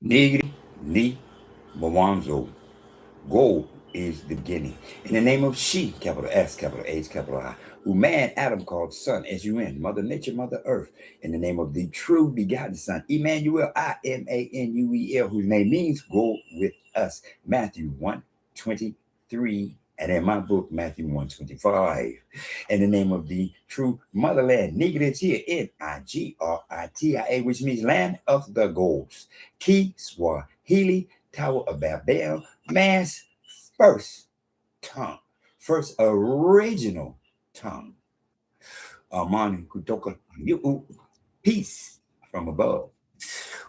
Nigri, Ni, Mawanzo. Gold is the beginning. In the name of She, capital S, capital H, capital I, who man Adam called Son, S-U-N, Mother Nature, Mother Earth, in the name of the true begotten Son, Imanuel, I-M-A-N-U-E-L, whose name means go with us. Matthew 1:23, and in my book, Matthew 1:25. In the name of the true motherland, Nigratia, N-I-G-R-I-T-I-A, which means land of the goals. Ki Swahili, Tower of Babel, man's first tongue, first original tongue. Amani kutoka yu, peace from above.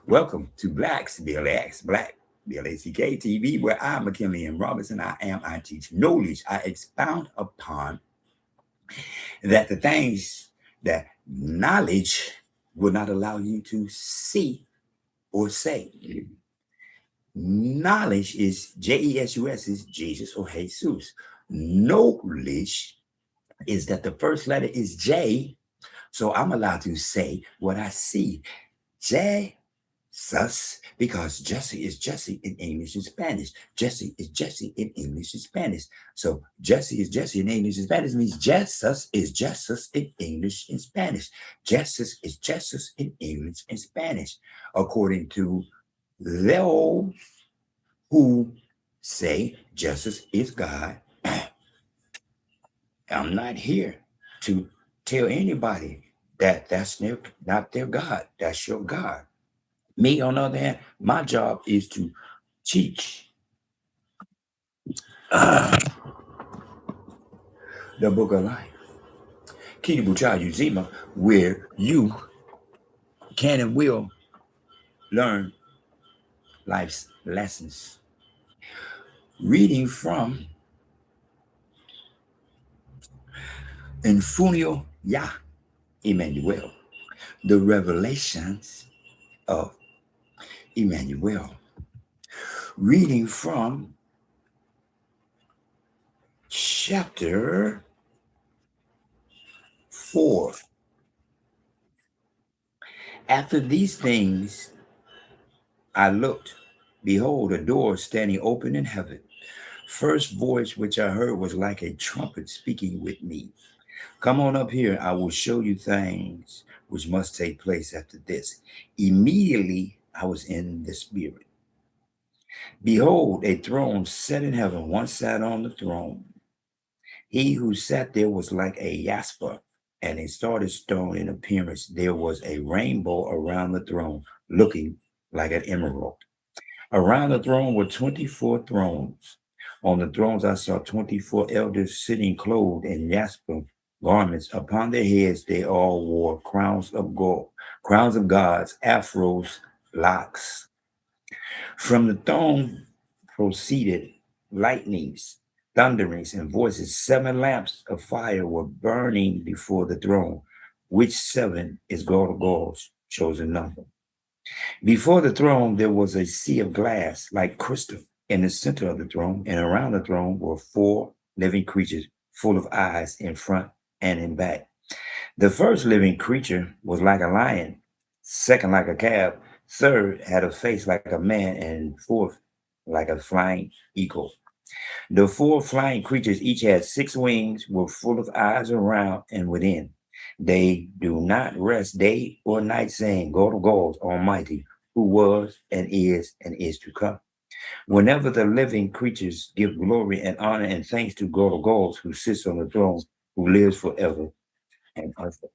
Welcome to Blacks, BLX, Black, BLACK TV, where I'm McKinley and Robinson. I teach knowledge. I expound upon that the things that knowledge will not allow you to see or say. Knowledge is J-E-S-U-S, is Jesus or Jesus. Knowledge is that the first letter is J, so I'm allowed to say what I see. Jesus, because Jesse is Jesse in English and Spanish. Jesse is Jesse in English and Spanish. So Jesse is Jesse in English and Spanish means Jesus is Jesus in English and Spanish. Jesus is Jesus in English and Spanish, according to those who say Jesus is God. I'm not here to tell anybody that that's not their God. That's your God. Me, on the other hand, my job is to teach the book of life. Kitabu Uzima, where you can and will learn life's lessons. Reading from Infunio Ya Imanuel, the revelations of Imanuel. Reading from chapter 4. After these things, I looked, behold, a door standing open in heaven. First voice which I heard was like a trumpet speaking with me. Come on up here, I will show you things which must take place after this. Immediately I was in the spirit. Behold, a throne set in heaven, one sat on the throne. He who sat there was like a jasper and a sardis stone in appearance. There was a rainbow around the throne, looking like an emerald. Around the throne were 24 thrones. On the thrones I saw 24 elders sitting clothed in jasper garments. Upon their heads they all wore crowns of gold, crowns of gods, afros, locks. From the throne proceeded lightnings, thunderings, and voices. 7 lamps of fire were burning before the throne, which 7 is God of gods, chosen number. Before the throne, there was a sea of glass like crystal in the center of the throne, and around the throne were 4 living creatures full of eyes in front and in back. The first living creature was like a lion, second like a calf, third had a face like a man, and fourth like a flying eagle. The 4 flying creatures each had 6 wings, were full of eyes around and within. They do not rest day or night, saying, God of gods, Almighty, who was and is to come. Whenever the living creatures give glory and honor and thanks to God of gods, who sits on the throne, who lives forever and ever.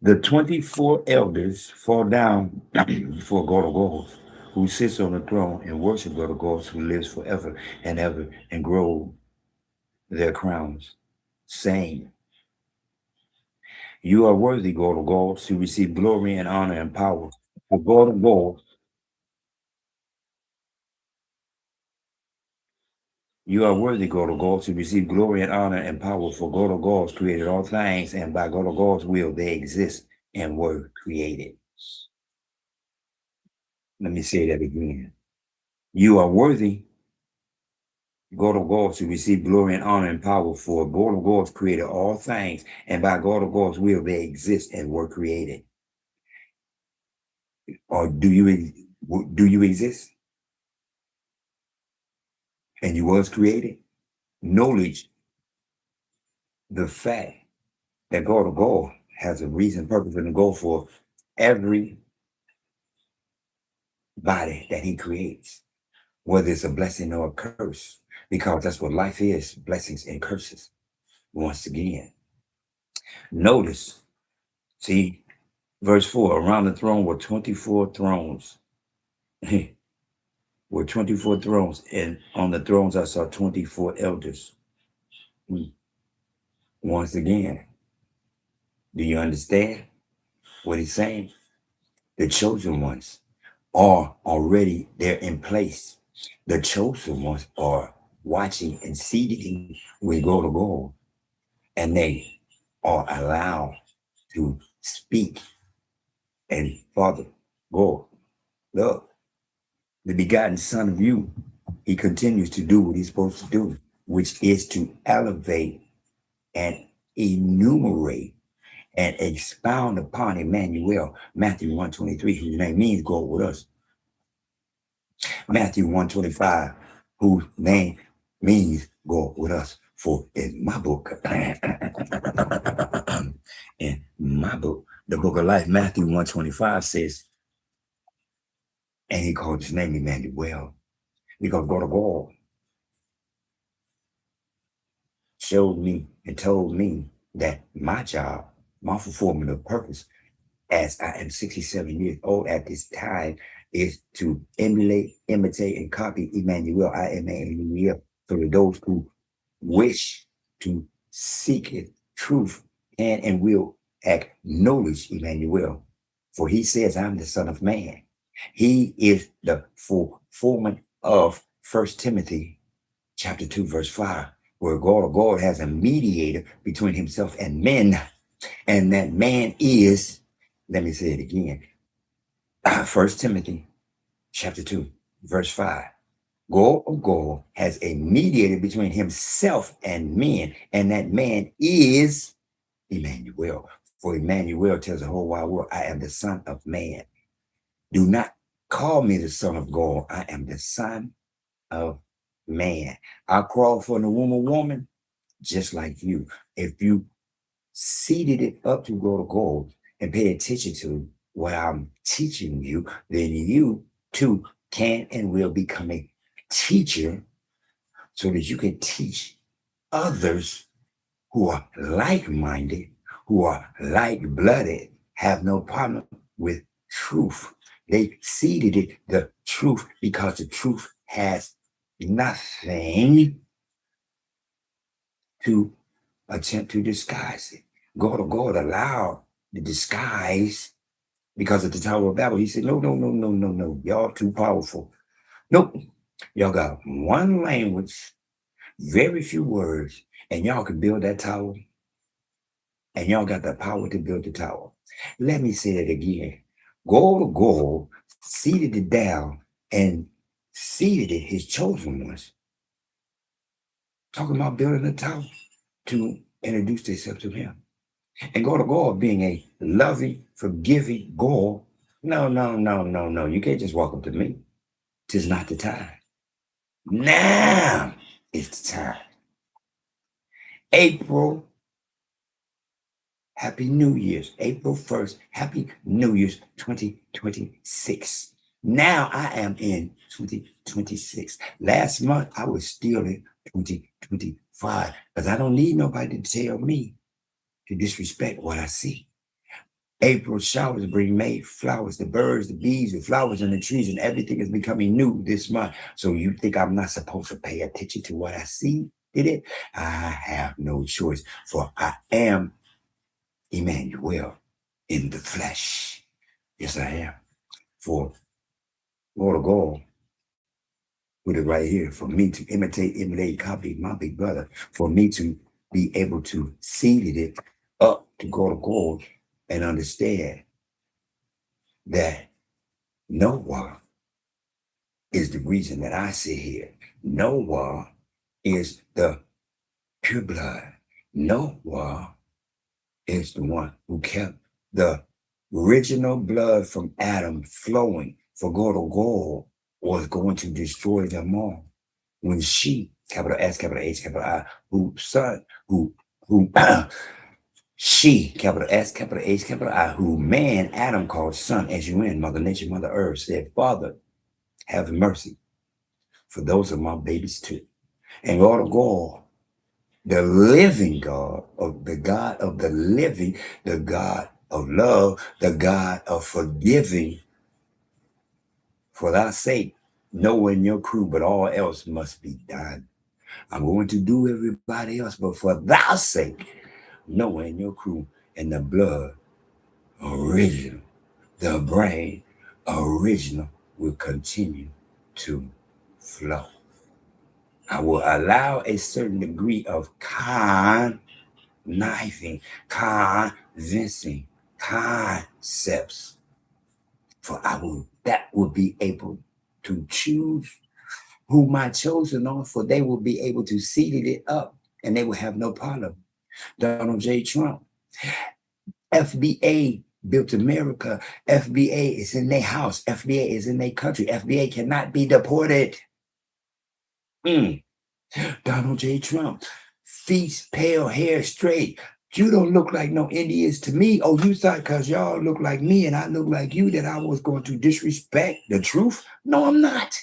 The 24 elders fall down before God of gods, who sits on the throne, and worship God of gods, who lives forever and ever, and grow their crowns, saying, You are worthy, God of gods, to receive glory and honor and power. For God of gods, you are worthy, God of gods, to receive glory and honor and power. For God of gods created all things, and by God of gods' will they exist and were created. Let me say that again. You are worthy, God of gods, to receive glory and honor and power. For God of gods created all things, and by God of gods' will they exist and were created. Or do you exist? And you was created? Knowledge, the fact that God has a reason, purpose, and a goal for every body that he creates, whether it's a blessing or a curse, because that's what life is, blessings and curses. Once again, notice, see, verse 4, around the throne were 24 thrones. Were 24 thrones, and on the thrones I saw 24 elders. Once again, do you understand what he's saying? The chosen ones are already there in place. The chosen ones are watching and seated with God, and they are allowed to speak. And Father, God, look, the begotten Son of you, he continues to do what he's supposed to do, which is to elevate and enumerate and expound upon Emmanuel, Matthew 1:23, whose name means God with us. Matthew 1:25, whose name means God with us. For in my book, the book of life, Matthew 1:25 says, and he called his name Emmanuel, because God showed me and told me that my job, my fulfillment of purpose, as I am 67 years old at this time, is to emulate, imitate, and copy Emmanuel. I am Emmanuel. So to those who wish to seek it, truth, and will acknowledge Emmanuel. For he says, I'm the Son of Man. He is the fulfillment of 1 Timothy chapter 2, verse 5, where God has a mediator between himself and men. And that man is, let me say it again, 1 Timothy chapter 2, verse 5. God has a mediator between himself and men, and that man is Emmanuel. For Emmanuel tells the whole wide world, I am the Son of Man. Do not call me the Son of God. I am the Son of Man. I crawled from the womb of woman, just like you. If you seeded it up to God and pay attention to what I'm teaching you, then you too can and will become a teacher so that you can teach others who are like-minded, who are like-blooded, have no problem with truth. They seeded it, the truth, because the truth has nothing to attempt to disguise it. God allowed the disguise because of the Tower of Babel. He said, no. Y'all too powerful. Nope. Y'all got one language, very few words, and y'all can build that tower. And y'all got the power to build the tower. Let me say it again. God seated it down and seated it, his chosen ones, talking about building a tower to introduce themselves to him. And God being a loving, forgiving God, no. You can't just walk up to me. 'Tis not the time. Now it's the time. April, Happy New Year's. April 1st, Happy New Year's 2026. Now I am in 2026. Last month, I was still in 2025 because I don't need nobody to tell me to disrespect what I see. April showers bring May flowers, the birds, the bees, the flowers, and the trees, and everything is becoming new this month. So you think I'm not supposed to pay attention to what I see? Did it? I have no choice, for I am Emmanuel in the flesh. Yes, I am. For Lord of God, put it right here, for me to imitate, copy my big brother, for me to be able to seed it up to God of God and understand that Noah is the reason that I sit here. Noah is the pure blood. Noah is the one who kept the original blood from Adam flowing for God was going to destroy them all. When she, capital S, capital H, capital I, who son, who she, capital S, capital H, capital I, who man, Adam called son, S-U-N, Mother Nature, Mother Earth, said, Father, have mercy for those of my babies too. And God, the living God, of the God of the living, the God of love, the God of forgiving, for thy sake, Noah and your crew, but all else must be done. I'm going to do everybody else, but for thy sake, Noah and your crew, and the blood original, the brain original will continue to flow. I will allow a certain degree of conniving, convincing concepts, for that will be able to choose who my chosen are, for they will be able to seed it up and they will have no problem. Donald J. Trump, FBA built America. FBA is in their house. FBA is in their country. FBA cannot be deported. Donald J. Trump, feet pale, hair straight. You don't look like no Indians to me. Oh, you thought because y'all look like me and I look like you that I was going to disrespect the truth? No, I'm not.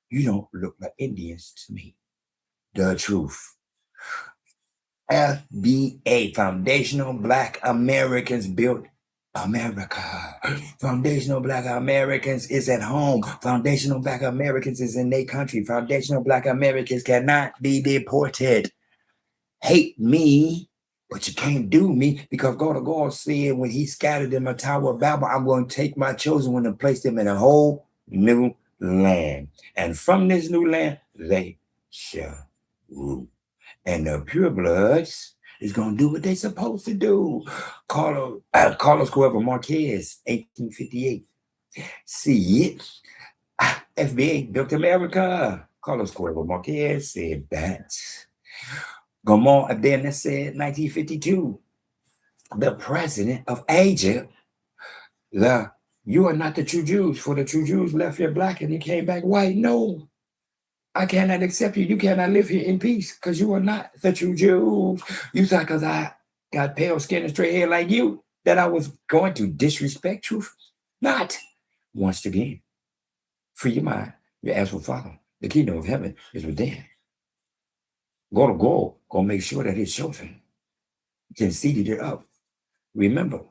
You don't look like Indians to me. The truth. FBA, Foundational Black Americans built America. Foundational Black Americans is at home. Foundational Black Americans is in their country. Foundational Black Americans cannot be deported. Hate me, but you can't do me, because God said when he scattered them a Tower of Babel, I'm going to take my chosen one and place them in a whole new land. And from this new land, they shall rule. And the purebloods is going to do what they're supposed to do. Carlos Cuervo Marquez, 1858. See it? FBA built America. Carlos Cuervo Marquez said that. Gamal Adena said 1952. The president of Egypt, you are not the true Jews, for the true Jews left here black and they came back white. No. I cannot accept you. You cannot live here in peace because you are not the true Jews. You thought because I got pale skin and straight hair like you that I was going to disrespect truth? Not. Once again, free your mind, your actual Father. The kingdom of heaven is within. God gonna make sure that his children can seed it up. Remember,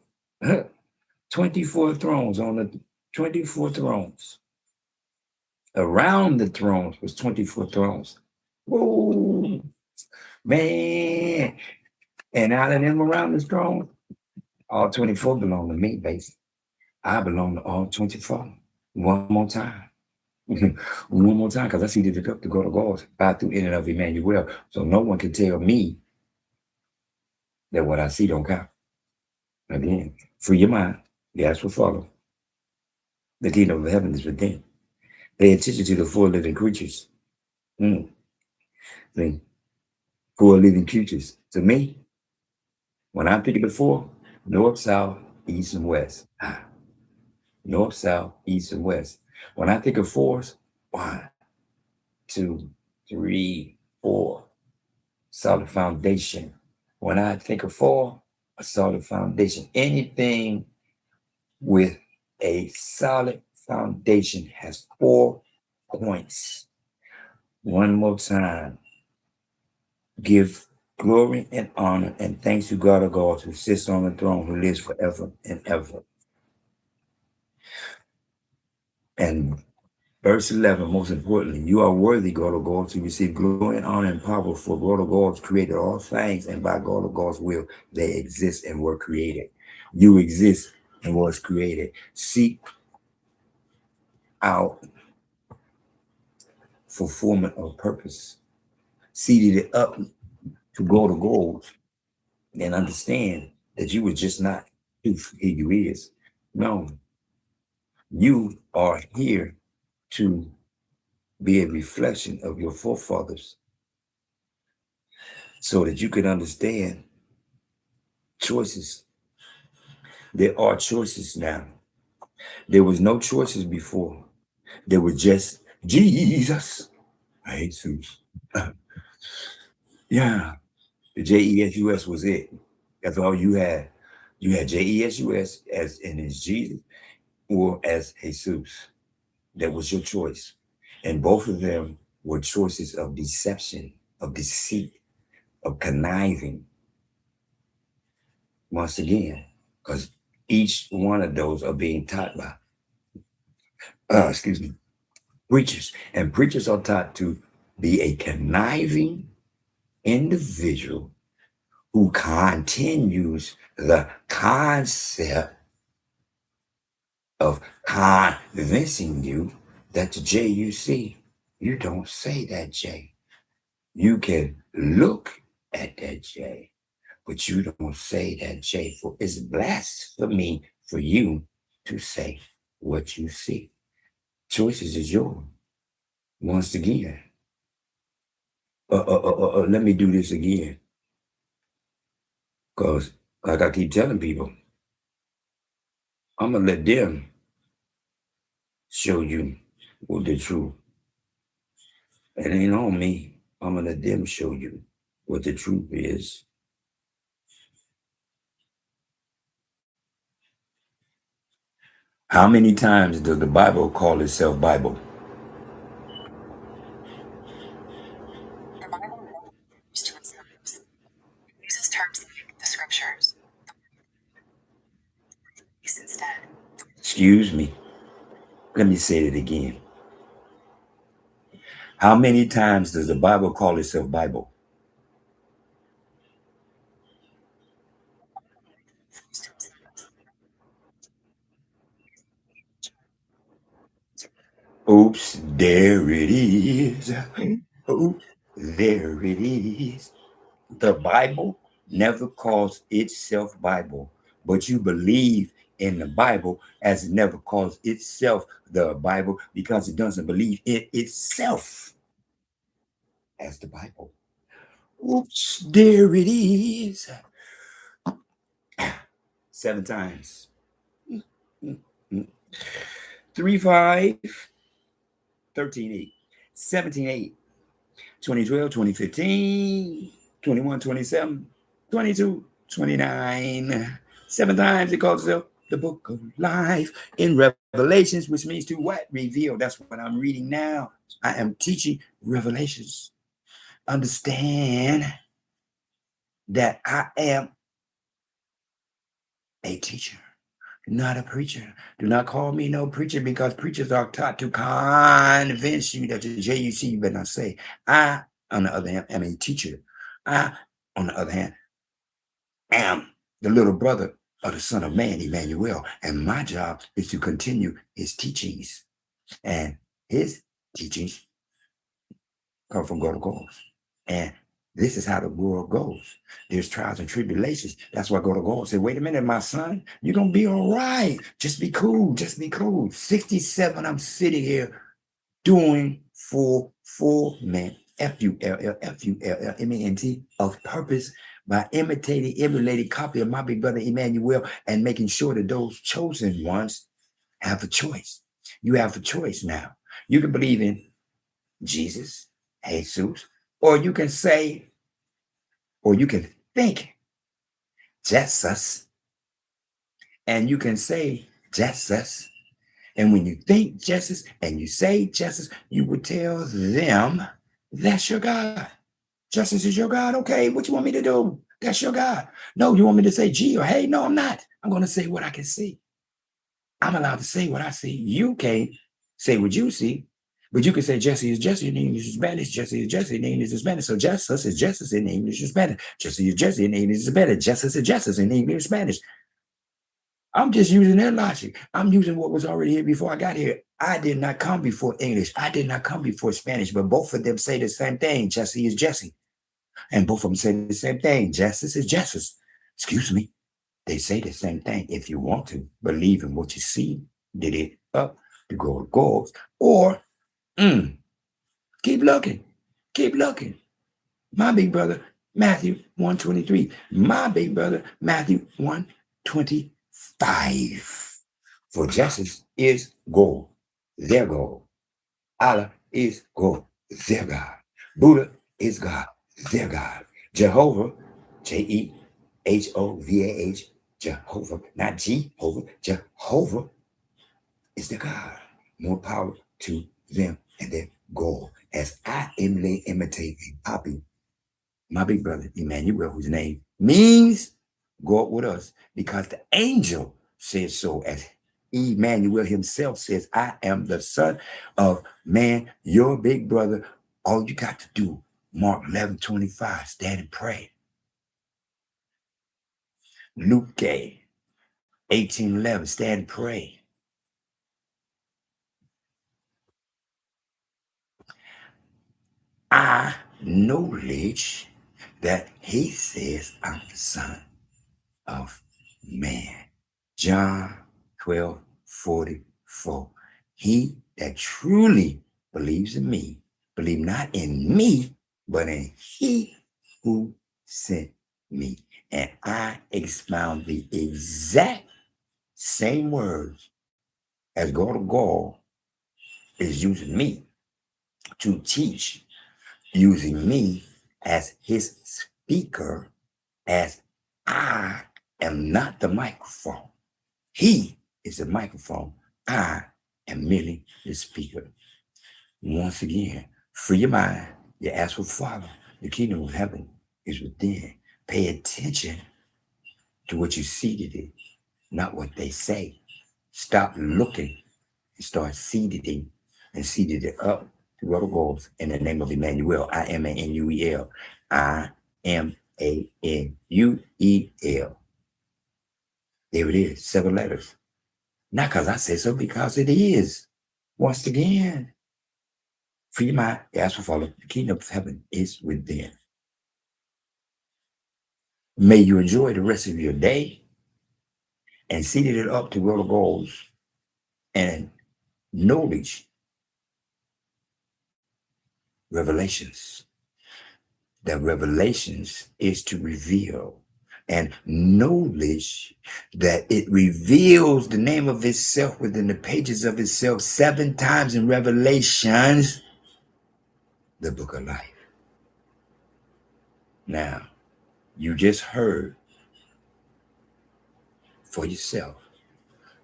24 thrones on the 24 thrones. Around the thrones was 24 thrones. Whoa, man. And out of them around the throne, all 24 belong to me, basically. I belong to all 24. One more time. One more time, because I see the cup to go to God by through in and of Emmanuel. So no one can tell me that what I see don't count. Again, free your mind. The actual follow. The kingdom of heaven is within. Pay attention to the four living creatures. See, four living creatures. To me, when I think of the four, north, south, east, and west. North, south, east, and west. When I think of fours, 1, 2, 3, 4. Solid foundation. When I think of 4, a solid foundation. Anything with a solid foundation has 4 points. One more time. Give glory and honor and thanks to God of God who sits on the throne, who lives forever and ever. And verse 11, most importantly, you are worthy, God of God, to receive glory and honor and power, for God of God created all things, and by God of God's will, they exist and were created. You exist and was created. Seek out fulfillment of purpose. Seeded it up to go to goals and understand that you were just not who you is. No, you are here to be a reflection of your forefathers so that you can understand choices There are choices now. There was no choices before. There was just Jesus. Jesus. Yeah. The Jesus was it. That's all you had. You had Jesus as in his Jesus or as Jesus. That was your choice. And both of them were choices of deception, of deceit, of conniving. Once again, because each one of those are being taught by, excuse me, preachers. And preachers are taught to be a conniving individual who continues the concept of convincing you that the J you see, you don't say that J. You can look at that J, but you don't say that J. For it's blasphemy for you to say what you see. Choices is yours. Once again, let me do this again. Because, like I keep telling people, I'm going to let them show you what the truth. It ain't on me. I'm going to let them show you what the truth is. How many times does the Bible call itself Bible? The Bible refers to itself. It uses terms like the scriptures. Instead. Excuse me. Let me say it again. How many times does the Bible call itself Bible? Oops, there it is. Oops, there it is. The Bible never calls itself Bible, but you believe in the Bible as it never calls itself the Bible because it doesn't believe in itself as the Bible. Oops, there it is. 7 times. 3, 5, 13, 8, 17, 8, 2012, 2015, 21, 27, 22, 29. 7 times it calls itself the book of life in Revelations, which means to what? Reveal. That's what I'm reading now. I am teaching Revelations. Understand that I am a teacher, not a preacher. Do not call me no preacher because preachers are taught to convince you that the JUC you better not say. I, on the other hand, am a teacher. I, on the other hand, am the little brother of the Son of Man, Imanuel. And my job is to continue his teachings. And his teachings come from God of goals. And this is how the world goes. There's trials and tribulations. That's why God of goals said, wait a minute, my son, you're going to be all right. Just be cool. Just be cool. 67, I'm sitting here doing fulfillment, FULLFULLMENT, of purpose by imitating, emulating copy of my big brother Emmanuel and making sure that those chosen ones have a choice. You have a choice now. You can believe in Jesus, Jesus, or you can say, or you can think Jesus, and you can say Jesus. And when you think Jesus and you say Jesus, you would tell them that's your God. Jesus is your God. Okay, what you want me to do? That's your God. No, you want me to say G or hey? No, I'm not. I'm going to say what I can see. I'm allowed to say what I see. You can't say what you see, but you can say Jesse is Jesse in English is Spanish. Jesse is Jesse in English is Spanish. So Jesus is Jesus in English is Spanish. Jesse is Jesse in English is Spanish. Jesus is Jesus in English is Spanish. I'm just using their logic. I'm using what was already here before I got here. I did not come before English. I did not come before Spanish, but both of them say the same thing. Jesse is Jesse. And both of them say the same thing. Justice is justice. Excuse me. They say the same thing. If you want to believe in what you see, did it up to go to goals, or keep looking, keep looking. My big brother, Matthew 1:23. My big brother, Matthew 1:23. 5. For justice is goal, their goal. Allah is God, their God. Buddha is God, their God. Jehovah, Jehovah, Jehovah, not Jehovah, Jehovah is the God. More power to them and their goal. As I emulate, imitate, and copy my big brother, Imanuel, whose name means God with us, because the angel says so, as Imanuel himself says, I am the Son of Man, your big brother. All you got to do, Mark 11:25, stand and pray. Luke 18:11, stand and pray. I knowledge that he says I'm the Son of Man. John 12:44. He that truly believes in me, believe not in me, but in he who sent me. And I expound the exact same words as God of God is using me to teach, using me as his speaker, as I am not the microphone. He is the microphone. I am merely the speaker. Once again, free your mind. You ask for Father. The kingdom of heaven is within. Pay attention to what you see today, not what they say. Stop looking and start seeding and seeded it up to other goals in the name of Emmanuel. I am Manuel. I am Auel. There it is, 7 letters. Not because I said so, because it is. Once again, free mind, ask for follow. The kingdom of heaven is within. May you enjoy the rest of your day and seeded it up to world goals and knowledge, revelations. The revelations is to reveal, and knowledge that it reveals the name of itself within the pages of itself 7 times in Revelations, the book of life. Now, you just heard for yourself.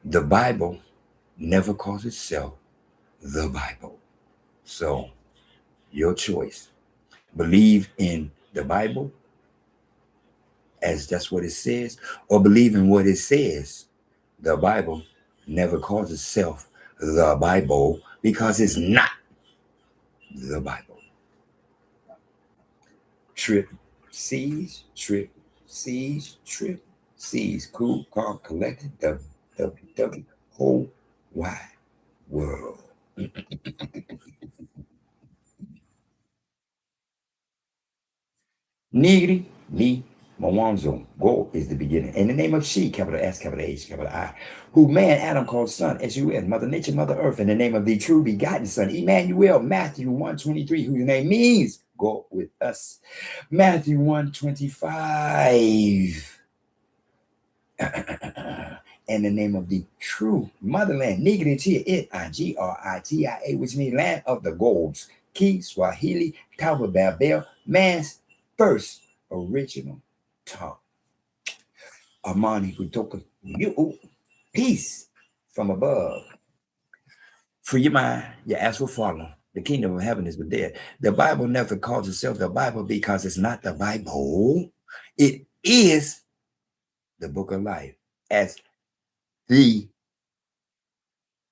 The Bible never calls itself the Bible. So, your choice. Believe in the Bible as that's what it says, or believe in what it says. The Bible never calls itself the Bible because it's not the Bible. Trip C's, trip C's, trip C's. Cool Car Collected, WWW, whole wide world. Nigri, me, Mawanzo. Go is the beginning. In the name of she, capital S, capital H, capital I, who man Adam called son, S-U-N, Mother Nature, Mother Earth, in the name of the true begotten Son, Emmanuel, Matthew 1:23, whose name means go with us. Matthew 1:25. In the name of the true motherland, Nigritia, It-I-G-R-I-T-I-A, which means land of the golds, Ki, Swahili, Tower Babel, man's first original tongue. Amani kutoka you, peace from above. Free your mind, your ass will follow. The kingdom of heaven is within. The Bible never calls itself the Bible because it's not the Bible. It is the book of life. As the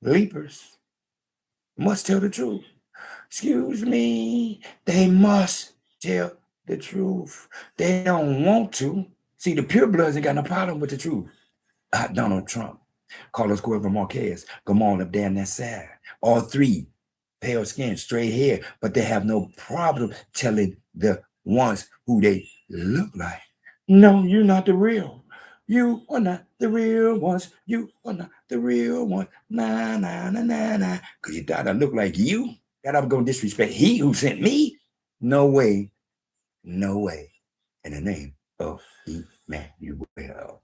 leapers must tell the truth. Excuse me, they must tell the truth. They don't want to. See, the purebloods ain't got no problem with the truth. Donald Trump, Carlos Cuervo Marquez, come on up there on that side. All 3, pale skin, straight hair, but they have no problem telling the ones who they look like, no, you're not the real. You are not the real ones. You are not the real one. Nah, nah, nah, nah, nah. Because you thought I look like you? That I'm going to disrespect he who sent me? No way. No way. In the name of Emmanuel.